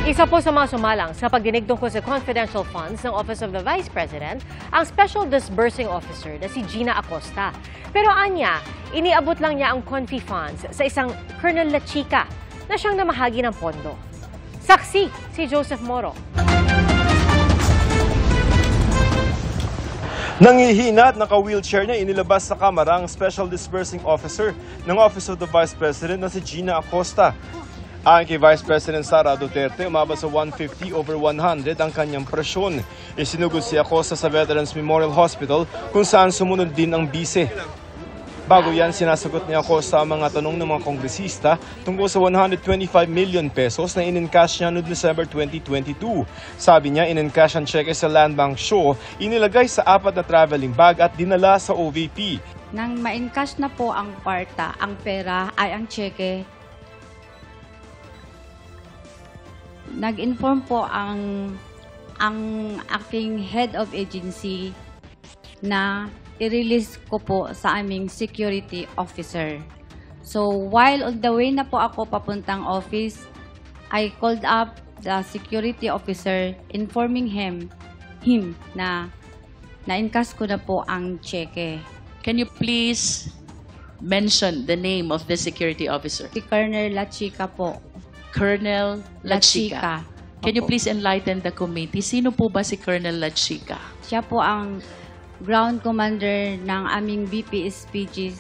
Isa po sa mga sumalang sa pagdinig tungkol sa confidential funds ng Office of the Vice President ang Special Disbursing Officer na si Gina Acosta. Pero anya, iniabot lang niya ang confi funds sa isang Colonel Lachica na siyang namahagi ng pondo. Saksi si Joseph Moro. Nangihina at naka-wheelchair na inilabas sa kamera ang Special Disbursing Officer ng Office of the Vice President na si Gina Acosta. Ayon kay Vice President Sara Duterte, umabot sa 150/100 ang kanyang presyon. Isinugod si Acosta sa Veterans Memorial Hospital kung saan sumunod din ang bise. Bago yan, sinasagot ni Acosta ang mga tanong ng mga kongresista tungkol sa 125 million pesos na in-encash niya noong December 2022. Sabi niya, in-encash ang cheque sa Land Bank Show, inilagay sa 4 na traveling bag at dinala sa OVP. Nang ma-encash na po ang kwarta, ang pera ay ang cheque, nag-inform po ang aking head of agency na i-release ko po sa aming security officer. So while on the way na po ako papuntang office, I called up the security officer informing him na na-encash ko na po ang cheque. Can you please mention the name of the security officer? Si Colonel Lachica po. Colonel Lachica. Can you please enlighten the committee? Sino po ba si Colonel Lachica? Siya po ang ground commander ng aming BPSPGs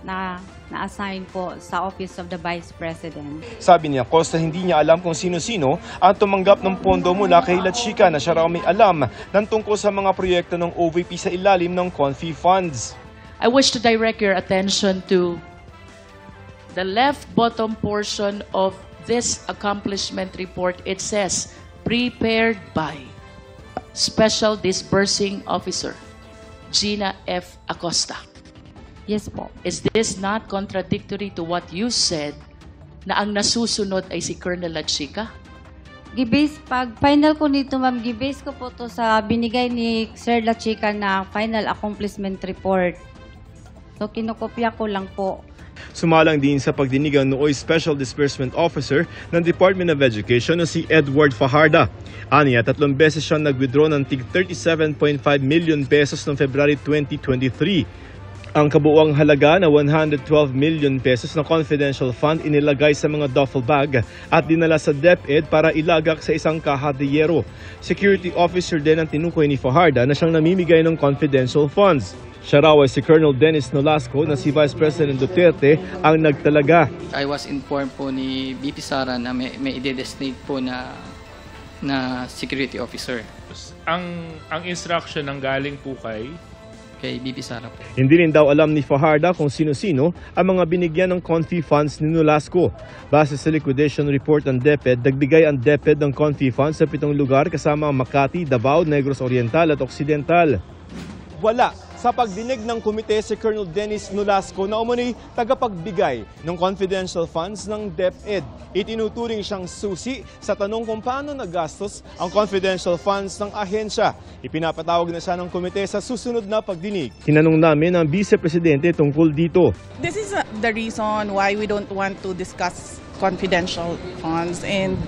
na na-assign po sa Office of the Vice President. Sabi niya, Acosta hindi niya alam kung sino-sino ang tumanggap ng pondo mula kay Lachica na siya raw may alam ng tungkol sa mga proyekto ng OVP sa ilalim ng confi funds. I wish to direct your attention to the left bottom portion of this accomplishment report. It says, prepared by Special Disbursing Officer Gina F. Acosta. Yes po. Is this not contradictory to what you said na ang nasusunod ay si Colonel Lachica? Gibase, pag final ko nito, ma'am, gibase ko po to sa binigay ni Sir Lachica na final accomplishment report. So, kinokopya ko lang po. Sumalang din sa pagdinig ang nooy Special Disbursement Officer ng Department of Education na si Edward Fajarda. Aniya, 3 beses siyang nag-withdraw ng tig 37.5 million pesos noong February 2023. Ang kabuuang halaga na 112 million pesos na confidential fund inilagay sa mga duffel bag at dinala sa DepEd para ilagak sa isang kahadiyero. Security officer din ang tinukoy ni Fajarda na siyang namimigay ng confidential funds. Siya raw ay si Colonel Dennis Nolasco na si Vice President Duterte ang nagtalaga. I was informed po ni BP Sara na may i-designate po na security officer. Ang instruction ng galing po kay BP Sara po. Hindi rin daw alam ni Fajarda kung sino-sino ang mga binigyan ng confi funds ni Nolasco. Base sa liquidation report ng DepEd, nagbigay ang DepEd ng confi funds sa 7 lugar kasama ang Makati, Davao, Negros Oriental at Occidental. Wala sa pagdinig ng komite si Colonel Dennis Nolasco na umano'y tagapagbigay ng confidential funds ng DepEd. Itinuturing siyang susi sa tanong kung paano nagastos ang confidential funds ng ahensya. Ipinapatawag na siya ng komite sa susunod na pagdinig. Tinanong namin ang Vice Presidente tungkol dito. This is the reason why we don't want to discuss confidential funds, and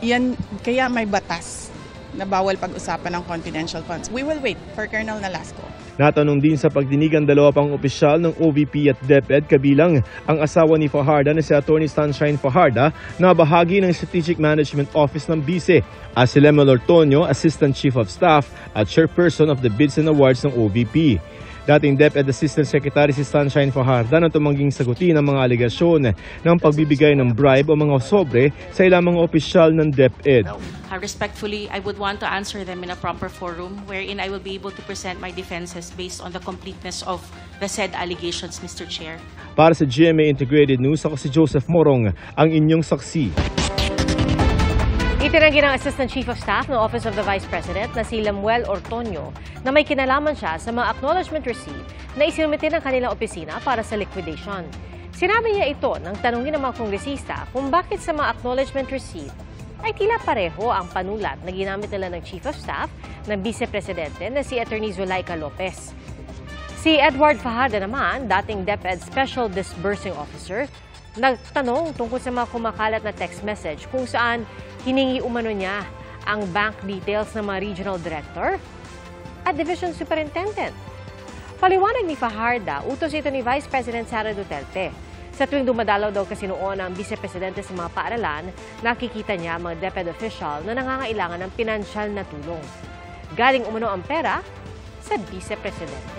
yan kaya may batas na bawal pag-usapan ng confidential funds. We will wait for Colonel Nolasco. Natanong din sa pagdinig ang 2 pang opisyal ng OVP at DepEd kabilang ang asawa ni Fajarda na si Attorney Sunshine Fajarda na bahagi ng Strategic Management Office ng BICE, at si Lemel Ortonio, Assistant Chief of Staff at Chairperson of the Bids and Awards ng OVP. Dating DepEd Assistant Secretary si Sunshine Fajarda na tumangging sagutin ang mga alegasyon ng pagbibigay ng bribe o mga sobre sa ilang mga opisyal ng DepEd. Respectfully, I would want to answer them in a proper forum wherein I will be able to present my defenses based on the completeness of the said allegations, Mr. Chair. Para sa GMA Integrated News, ako si Joseph Morong, ang inyong saksi. Itinanggi ng Assistant Chief of Staff ng Office of the Vice President na si Lemuel Ortonio na may kinalaman siya sa mga acknowledgement receipt na isinumite ng kanilang opisina para sa liquidation. Sinabi niya ito nang tanungin ng mga kongresista kung bakit sa mga acknowledgement receipt ay tila pareho ang panulat na ginamit nila ng Chief of Staff ng Vice Presidente na si Attorney Zulaika Lopez. Si Edward Fajarda naman, dating DepEd Special Disbursing Officer, Nagtanong tungkol sa mga kumakalat na text message kung saan hiningi umano niya ang bank details ng mga regional director at division superintendent. Paliwanag ni Fajarda, utos ito ni Vice President Sara Duterte. Sa tuwing dumadalaw daw kasi noon ang vice-presidente sa mga paaralan, nakikita niya mga DepEd official na nangangailangan ng pinansyal na tulong. Galing umano ang pera sa vice-presidente.